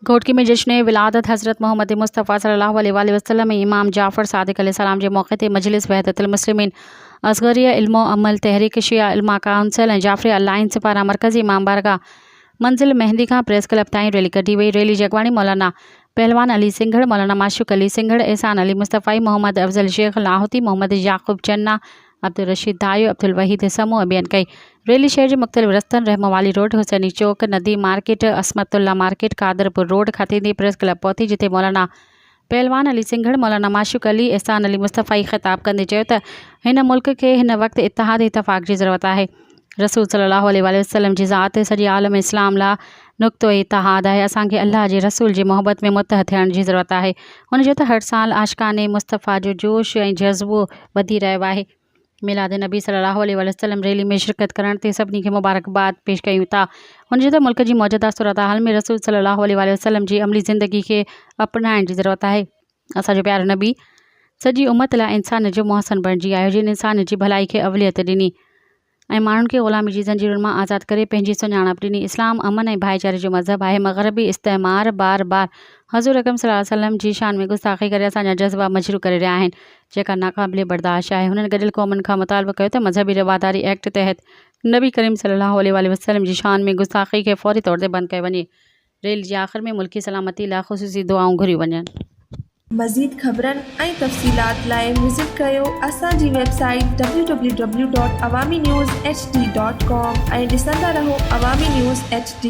घोटकी में जश्न विलादत हज़रत मोहम्मद मुस्तफ़ा सल्लल्लाहु अलैहि वसल्लम इमाम जाफ़र सादिक़ अलैहिस्सलाम जे मौक़े ते मजलिस वहदतुल मुस्लिमीन असगरिया इल्मो अमल तहरीक शिया इल्मा काउंसिल ऐं जाफ़री अलायंस पारां मरकज़ी इमाम बारगाह मंज़िल मेहंदी खां प्रेस क्लब ताईं रैली कढी वई। रैली जी अॻवानी मौलाना पहलवान अली सिंघड़, मौलाना माशूक अली सिंघड़, एहसान अली मुस्तफ़ाई, मोहम्मद अफ़ज़ल शेख लाहौती, मोहम्मद याक़ूब चन्ना, अब्दुल रशीद दायो, अब्दुल वहीद समूह अभियान कई। रैली शहर जे मुख़्तलिफ़ रस्तनि रहमवाली रोड, हुसैनी चौक, नदी market, Asmatullah market, Kadarpur road खां थींदी प्रेस क्लब पहुती, जिते मौलाना पहलवान अली सिंघड़, मौलाना माशूक अली, एहसान अली मुस्तफ़ाई ख़िताब कंदे चयो त हिन मुल्क खे हिन वक़्तु इत्तेहाद इतफ़ाक़ जी ज़रूरत आहे। रसूल सल्लल्लाहु अलैहि वसल्लम जी ज़ात सॼे आलम इस्लाम ला नुक़्तो इत्तेहाद आहे। असांखे अल्लाह जे रसूल जी मोहब्बत में मुतहद थियण जी ज़रूरत आहे। हुन जो त हर साल आशिक़ाने मुस्तफ़ा जो जोश ऐं जज़्बो वधी रहियो आहे। मिलाद नबी सल्लल्लाहु अलैहि वसल्लम रैली में शिरकत करण ते सभिनी खे मुबारकबाद पेश कयूं था। हुन जो त मुल्क जी मौजूदा सूरत हाल में रसूल सल्लल्लाहु अलैहि वसल्लम जी अमली ज़िंदगी खे अपनाइण जी ज़रूरत आहे। असांजो प्यारो नबी सॼी उम्मत लाइ इंसान जो मोहसिन बणिजी आयो, जिन इंसान जी भलाई खे अवलियत ॾिनी ऐं माण्हुनि खे ग़ुलामी जी ज़ंजीरुनि मां आज़ादु करे पंहिंजी सुञाणप ॾिनी। इस्लाम अमन ऐं भाईचारे जो मज़हब आहे। मग़रबी इस्तेमार बार बार हज़ूर अकरम सल्लल्लाहु अलैहि वसल्लम जी शान में गुस्ताख़ी करे असांजा जज़्बा मजरू करे रहिया आहिनि, जेका नाक़ाबिले बर्दाश्त आहे। हुननि गॾियल क़ौमुनि खां मुतालबो कयो त मज़हबी रवादारी एक्ट तहत नबी करीम सल्लल्लाहु अलैहि वसल्लम जी शान में गुस्ताख़ी खे फ़ौरी तौर ते बंदि कयो वञे। रैली जे आख़िर में मुल्की सलामती लाइ ख़ुसूसी दुआऊं घुरियूं वञनि। मज़ीद ख़बरनि ऐं तफ़सीलात लाइ विज़िट कयो असांजी वेबसाइट www.awamiNewsHD.com ऐं ॾिसंदा रहो अवामी न्यूज़ HD।